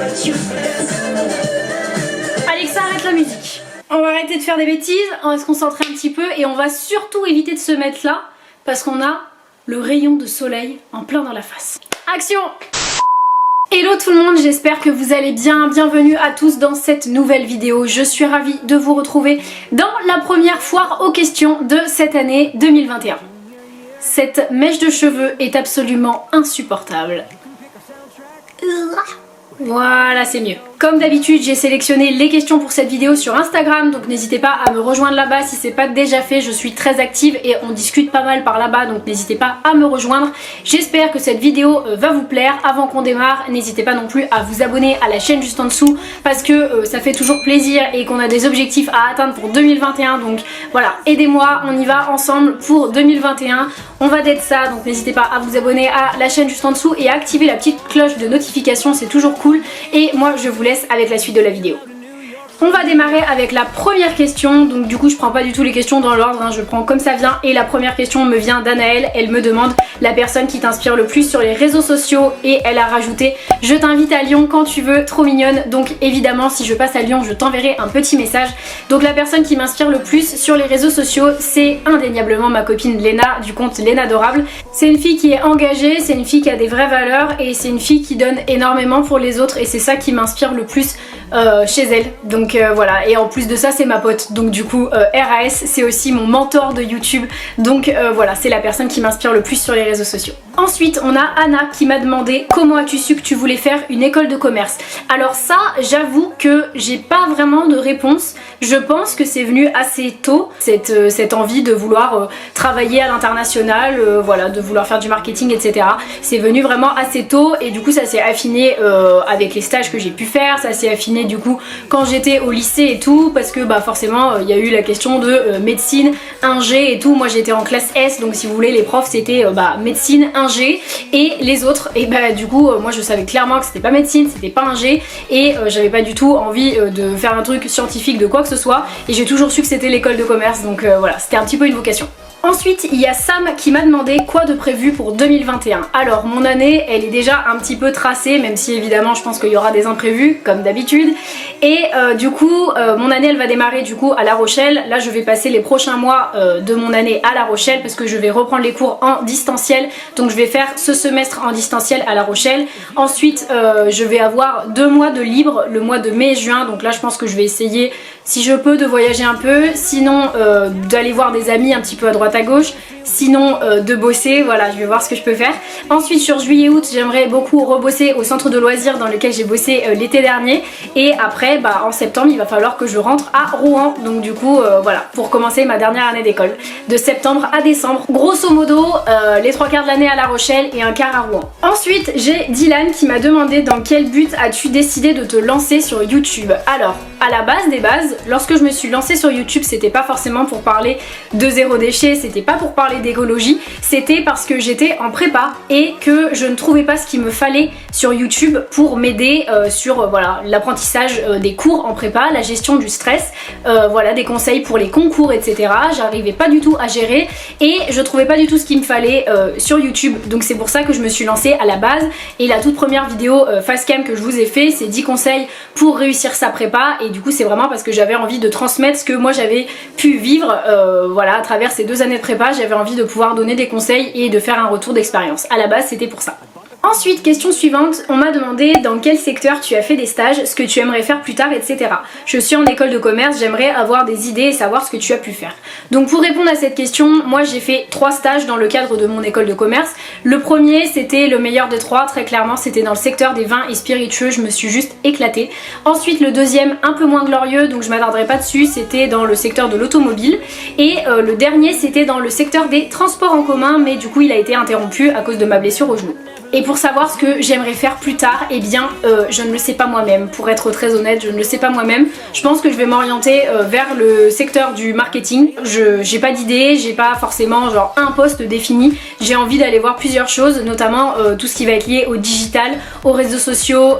Alexa, arrête la musique. On va arrêter de faire des bêtises, on va se concentrer un petit peu et on va surtout éviter de se mettre là parce qu'on a le rayon de soleil en plein dans la face. Action! Hello tout le monde, j'espère que vous allez bien. Bienvenue à tous dans cette nouvelle vidéo. Je suis ravie de vous retrouver dans la première foire aux questions de cette année 2021. Cette mèche de cheveux est absolument insupportable. Voilà, c'est mieux. Comme d'habitude, j'ai sélectionné les questions pour cette vidéo sur Instagram, donc n'hésitez pas à me rejoindre là-bas si c'est pas déjà fait. Je suis très active et on discute pas mal par là-bas, donc n'hésitez pas à me rejoindre. J'espère que cette vidéo va vous plaire. Avant qu'on démarre, n'hésitez pas non plus à vous abonner à la chaîne juste en dessous parce que ça fait toujours plaisir et qu'on a des objectifs à atteindre pour 2021. Donc voilà, aidez-moi, on y va ensemble pour 2021. On va d'être ça, donc n'hésitez pas à vous abonner à la chaîne juste en dessous et à activer la petite cloche de notification, c'est toujours cool. Et moi, je vous laisse avec la suite de la vidéo. On va démarrer avec la première question, donc du coup je prends pas du tout les questions dans l'ordre, je prends comme ça vient et la première question me vient d'Anaëlle. Elle me demande la personne qui t'inspire le plus sur les réseaux sociaux et elle a rajouté je t'invite à Lyon quand tu veux, trop mignonne. Donc évidemment si je passe à Lyon je t'enverrai un petit message. Donc la personne qui m'inspire le plus sur les réseaux sociaux c'est indéniablement ma copine Léna du compte Léna Adorable. C'est une fille qui est engagée, c'est une fille qui a des vraies valeurs et c'est une fille qui donne énormément pour les autres et c'est ça qui m'inspire le plus chez elle. Donc voilà, et en plus de ça c'est ma pote, donc du coup RAS c'est aussi mon mentor de YouTube, donc voilà, c'est la personne qui m'inspire le plus sur les réseaux sociaux. Ensuite on a Anna qui m'a demandé comment as-tu su que tu voulais faire une école de commerce. Alors ça j'avoue que j'ai pas vraiment de réponse, je pense que c'est venu assez tôt cette envie de vouloir travailler à l'international, voilà, de vouloir faire du marketing etc. C'est venu vraiment assez tôt et du coup ça s'est affiné avec les stages que j'ai pu faire, ça s'est affiné du coup quand j'étais au lycée et tout parce que bah forcément il y a eu la question de médecine, ingé et tout. Moi j'étais en classe S donc si vous voulez les profs c'était médecine, ingé et les autres et bah du coup moi je savais clairement que c'était pas médecine, c'était pas ingé et j'avais pas du tout envie de faire un truc scientifique de quoi que ce soit et j'ai toujours su que c'était l'école de commerce donc voilà c'était un petit peu une vocation. Ensuite il y a Sam qui m'a demandé quoi de prévu pour 2021. Alors mon année elle est déjà un petit peu tracée même si évidemment je pense qu'il y aura des imprévus comme d'habitude et du coup mon année elle va démarrer du coup à La Rochelle. Là je vais passer les prochains mois de mon année à La Rochelle parce que je vais reprendre les cours en distanciel, donc je vais faire ce semestre en distanciel à La Rochelle. Ensuite je vais avoir 2 mois de libre, le mois de mai et juin, donc là je pense que je vais essayer si je peux de voyager un peu, sinon d'aller voir des amis un petit peu à droite à gauche, sinon de bosser, voilà je vais voir ce que je peux faire. Ensuite sur juillet-août j'aimerais beaucoup rebosser au centre de loisirs dans lequel j'ai bossé l'été dernier et après en septembre il va falloir que je rentre à Rouen, donc du coup voilà pour commencer ma dernière année d'école de septembre à décembre. Grosso modo les 3/4 de l'année à La Rochelle et un quart à Rouen. Ensuite j'ai Dylan qui m'a demandé dans quel but as-tu décidé de te lancer sur YouTube. Alors à la base des bases, lorsque je me suis lancée sur YouTube c'était pas forcément pour parler de zéro déchet, c'était pas pour parler d'écologie, c'était parce que j'étais en prépa et que je ne trouvais pas ce qu'il me fallait sur YouTube pour m'aider sur voilà l'apprentissage des cours en prépa, la gestion du stress, voilà des conseils pour les concours etc. J'arrivais pas du tout à gérer et je trouvais pas du tout ce qu'il me fallait sur YouTube, donc c'est pour ça que je me suis lancée à la base et la toute première vidéo facecam que je vous ai fait c'est 10 conseils pour réussir sa prépa et du coup c'est vraiment parce que j'avais envie de transmettre ce que moi j'avais pu vivre voilà à travers ces 2 années de prépa, j'avais envie de pouvoir donner des conseils et de faire un retour d'expérience. À la base c'était pour ça. Ensuite, question suivante, on m'a demandé dans quel secteur tu as fait des stages, ce que tu aimerais faire plus tard, etc. Je suis en école de commerce, j'aimerais avoir des idées et savoir ce que tu as pu faire. Donc pour répondre à cette question, moi j'ai fait 3 stages dans le cadre de mon école de commerce. Le premier c'était le meilleur des 3, très clairement c'était dans le secteur des vins et spiritueux, je me suis juste éclatée. Ensuite le deuxième un peu moins glorieux, donc je m'attarderai pas dessus, c'était dans le secteur de l'automobile. Et le dernier c'était dans le secteur des transports en commun, mais du coup il a été interrompu à cause de ma blessure au genou. Et pour savoir ce que j'aimerais faire plus tard, eh bien je ne le sais pas moi-même. Pour être très honnête, je ne le sais pas moi-même. Je pense que je vais m'orienter vers le secteur du marketing. J'ai pas d'idée, j'ai pas forcément genre un poste défini. J'ai envie d'aller voir plusieurs choses, notamment tout ce qui va être lié au digital, aux réseaux sociaux,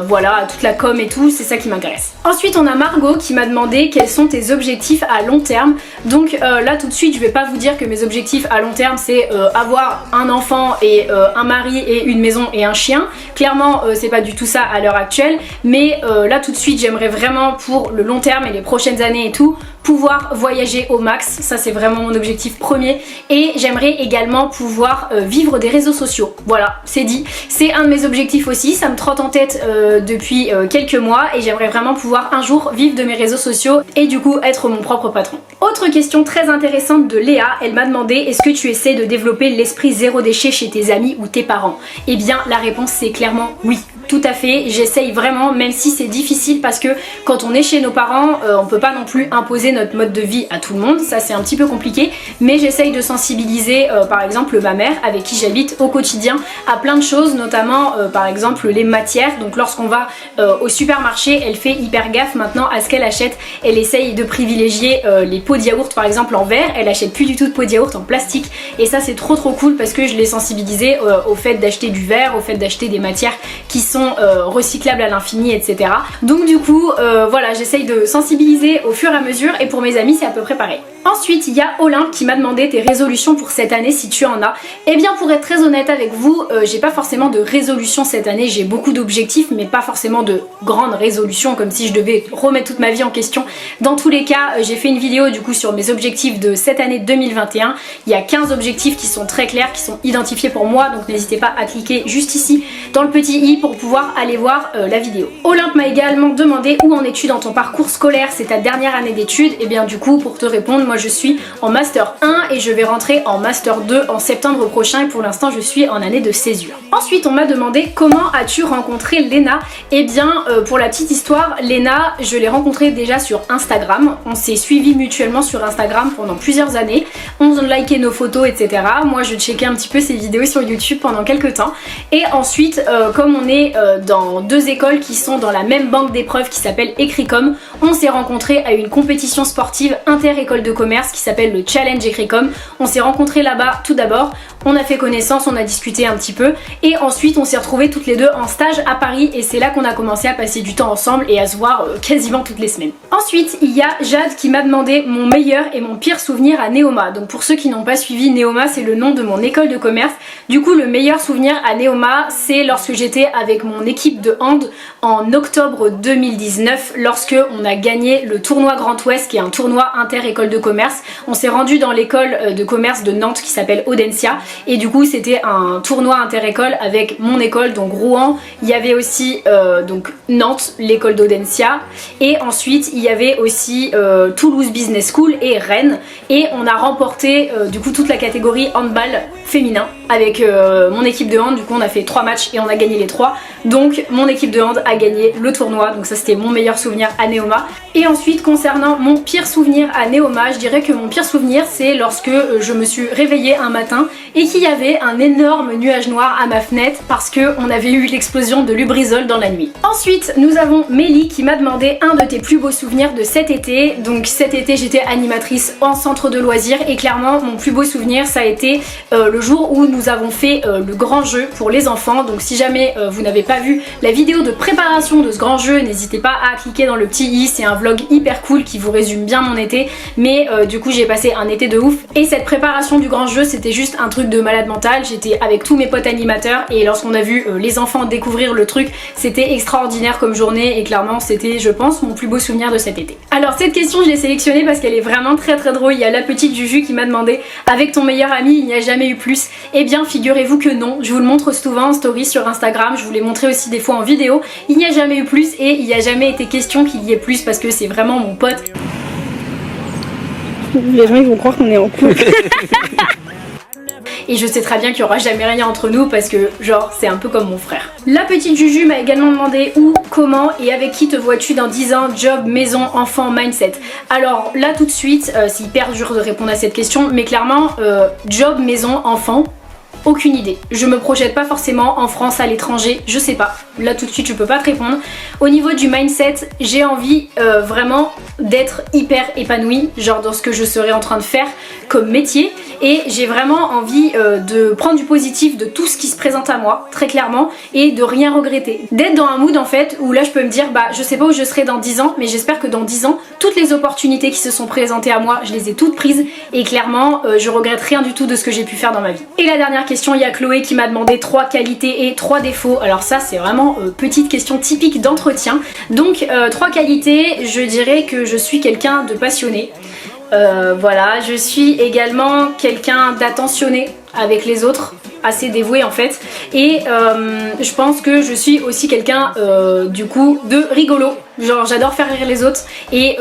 voilà, à toute la com et tout, c'est ça qui m'intéresse. Ensuite on a Margot qui m'a demandé quels sont tes objectifs à long terme. Donc là tout de suite je vais pas vous dire que mes objectifs à long terme c'est avoir un enfant et un mari et une maison et un chien. Clairement c'est pas du tout ça à l'heure actuelle, mais là tout de suite j'aimerais vraiment pour le long terme et les prochaines années et tout pouvoir voyager au max, ça c'est vraiment mon objectif premier, et j'aimerais également pouvoir vivre des réseaux sociaux. Voilà, c'est dit, c'est un de mes objectifs aussi, ça me trotte en tête depuis quelques mois et j'aimerais vraiment pouvoir un jour vivre de mes réseaux sociaux et du coup être mon propre patron. Autre question très intéressante de Léa, elle m'a demandé est-ce que tu essaies de développer l'esprit zéro déchet chez tes amis ou tes parents? Eh bien la réponse c'est clairement oui. Tout à fait, j'essaye vraiment, même si c'est difficile parce que quand on est chez nos parents, on peut pas non plus imposer notre mode de vie à tout le monde, ça c'est un petit peu compliqué, mais j'essaye de sensibiliser par exemple ma mère avec qui j'habite au quotidien à plein de choses, notamment par exemple les matières. Donc lorsqu'on va au supermarché, elle fait hyper gaffe maintenant à ce qu'elle achète, elle essaye de privilégier les pots de yaourt par exemple en verre, elle achète plus du tout de pots de yaourt en plastique et ça c'est trop cool parce que je l'ai sensibilisée au fait d'acheter du verre, au fait d'acheter des matières qui sont recyclables à l'infini, etc. Donc du coup voilà, j'essaye de sensibiliser au fur et à mesure et pour mes amis c'est à peu près pareil. Ensuite il y a Olympe qui m'a demandé tes résolutions pour cette année si tu en as. Eh bien pour être très honnête avec vous, j'ai pas forcément de résolution cette année, j'ai beaucoup d'objectifs mais pas forcément de grandes résolutions comme si je devais remettre toute ma vie en question. Dans tous les cas j'ai fait une vidéo du coup sur mes objectifs de cette année 2021, il y a 15 objectifs qui sont très clairs, qui sont identifiés pour moi, donc n'hésitez pas à cliquer juste ici dans le petit i pour pouvoir aller voir la vidéo. Olympe m'a également demandé où en es-tu dans ton parcours scolaire, c'est ta dernière année d'études. Et bien du coup pour te répondre, moi je suis en master 1 et je vais rentrer en master 2 en septembre prochain et pour l'instant je suis en année de césure. Ensuite on m'a demandé comment as-tu rencontré Léna. Et bien pour la petite histoire, Léna je l'ai rencontrée déjà sur Instagram, on s'est suivis mutuellement sur Instagram pendant plusieurs années, on likait nos photos etc. Moi je checkais un petit peu ses vidéos sur YouTube pendant quelques temps et ensuite comme on est dans deux écoles qui sont dans la même banque d'épreuves qui s'appelle Écricom, on s'est rencontrés à une compétition sportive inter-école de commerce qui s'appelle le Challenge Écricom. On s'est rencontrés là-bas tout d'abord, on a fait connaissance, on a discuté un petit peu et ensuite on s'est retrouvés toutes les deux en stage à Paris et c'est là qu'on a commencé à passer du temps ensemble et à se voir quasiment toutes les semaines. Ensuite il y a Jade qui m'a demandé mon meilleur et mon pire souvenir à Neoma. Donc pour ceux qui n'ont pas suivi, Neoma c'est le nom de mon école de commerce. Du coup le meilleur souvenir à Neoma c'est lorsque j'étais avec mon équipe de hand en octobre 2019 lorsque on a gagné le tournoi Grand Ouest qui est un tournoi inter-école de commerce. On s'est rendu dans l'école de commerce de Nantes qui s'appelle Audencia et du coup c'était un tournoi inter-école avec mon école donc Rouen, il y avait aussi donc Nantes, l'école d'Audencia et ensuite il y avait aussi Toulouse Business School et Rennes et on a remporté du coup toute la catégorie handball féminin avec mon équipe de hand. Du coup on a fait 3 matchs et on a gagné les 3, donc mon équipe de hand a gagné le tournoi, donc ça c'était mon meilleur souvenir à Neoma. Et ensuite concernant mon pire souvenir à Neoma, je dirais que mon pire souvenir c'est lorsque je me suis réveillée un matin et qu'il y avait un énorme nuage noir à ma fenêtre parce que on avait eu l'explosion de Lubrizol dans la nuit. Ensuite nous avons Mélie qui m'a demandé un de tes plus beaux souvenirs de cet été. Donc cet été j'étais animatrice en centre de loisirs et clairement mon plus beau souvenir ça a été le jour où nous avons fait le grand jeu pour les enfants. Donc si jamais vous n'avez pas vu la vidéo de préparation de ce grand jeu, n'hésitez pas à cliquer dans le petit i, c'est un vlog hyper cool qui vous résume bien mon été, mais du coup j'ai passé un été de ouf et cette préparation du grand jeu c'était juste un truc de malade mental. J'étais avec tous mes potes animateurs et lorsqu'on a vu les enfants découvrir le truc, c'était extraordinaire comme journée et clairement c'était je pense mon plus beau souvenir de cet été. Alors cette question je l'ai sélectionnée parce qu'elle est vraiment très drôle. Il y a la petite Juju qui m'a demandé avec ton meilleur ami il n'y a jamais eu plus. Eh bien figurez-vous que non, je vous le montre souvent en story sur Instagram, je vous l'ai montré aussi des fois en vidéo, il n'y a jamais eu plus et il n'y a jamais été question qu'il y ait plus parce que c'est vraiment mon pote. Les gens ils vont croire qu'on est en couple. Et je sais très bien qu'il n'y aura jamais rien entre nous parce que genre c'est un peu comme mon frère. La petite Juju m'a également demandé où, comment et avec qui te vois-tu dans 10 ans, job, maison, enfant, mindset. Alors là tout de suite c'est hyper dur de répondre à cette question mais clairement job, maison, enfant, aucune idée. Je me projette pas forcément en France, à l'étranger, je sais pas. Là tout de suite je peux pas te répondre. Au niveau du mindset, j'ai envie vraiment d'être hyper épanouie, genre dans ce que je serais en train de faire comme métier. Et j'ai vraiment envie de prendre du positif de tout ce qui se présente à moi, très clairement, et de rien regretter. D'être dans un mood en fait où là je peux me dire bah je sais pas où je serai dans 10 ans, mais j'espère que dans 10 ans, toutes les opportunités qui se sont présentées à moi, je les ai toutes prises et clairement je regrette rien du tout de ce que j'ai pu faire dans ma vie. Et la dernière question question, il y a Chloé qui m'a demandé 3 qualités et 3 défauts. Alors ça c'est vraiment petite question typique d'entretien. Donc 3 qualités, je dirais que je suis quelqu'un de passionné. Voilà, je suis également quelqu'un d'attentionné avec les autres, assez dévoué en fait, et je pense que je suis aussi quelqu'un du coup de rigolo, genre j'adore faire rire les autres et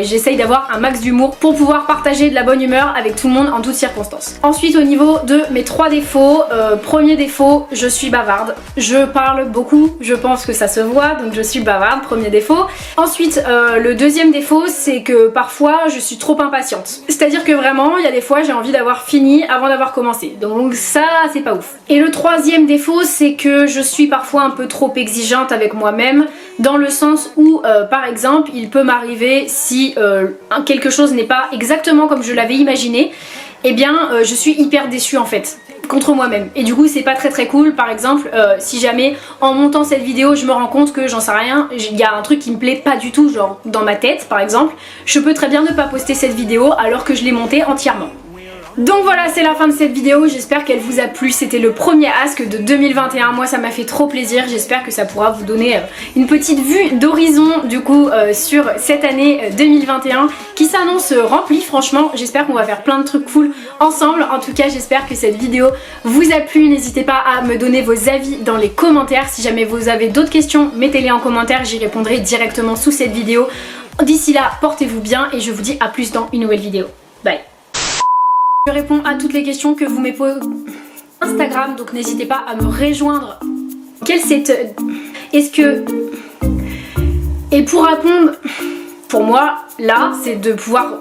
j'essaye d'avoir un max d'humour pour pouvoir partager de la bonne humeur avec tout le monde en toutes circonstances. Ensuite au niveau de mes 3 défauts, premier défaut, je suis bavarde, je parle beaucoup, je pense que ça se voit, donc je suis bavarde, premier défaut. Ensuite le deuxième défaut, c'est que parfois je suis trop impatiente, c'est à dire que vraiment il y a des fois j'ai envie d'avoir fini avant d'avoir commencé. Donc ça c'est pas ouf. Et le troisième défaut, c'est que je suis parfois un peu trop exigeante avec moi-même, dans le sens où par exemple il peut m'arriver si quelque chose n'est pas exactement comme je l'avais imaginé, eh bien je suis hyper déçue en fait contre moi-même, et du coup c'est pas très cool. Par exemple si jamais en montant cette vidéo je me rends compte que j'en sais rien, il y a un truc qui me plaît pas du tout, genre dans ma tête par exemple, je peux très bien ne pas poster cette vidéo alors que je l'ai montée entièrement. Donc voilà, c'est la fin de cette vidéo, j'espère qu'elle vous a plu. C'était le premier ask de 2021, moi ça m'a fait trop plaisir, j'espère que ça pourra vous donner une petite vue d'horizon du coup sur cette année 2021 qui s'annonce remplie. Franchement j'espère qu'on va faire plein de trucs cool ensemble. En tout cas j'espère que cette vidéo vous a plu, n'hésitez pas à me donner vos avis dans les commentaires. Si jamais vous avez d'autres questions, mettez-les en commentaire, j'y répondrai directement sous cette vidéo. D'ici là, portez-vous bien et je vous dis à plus dans une nouvelle vidéo. Bye. Je réponds à toutes les questions que vous me posez Instagram, donc n'hésitez pas à me rejoindre. Est-ce que... Et pour répondre, pour moi, là, c'est de pouvoir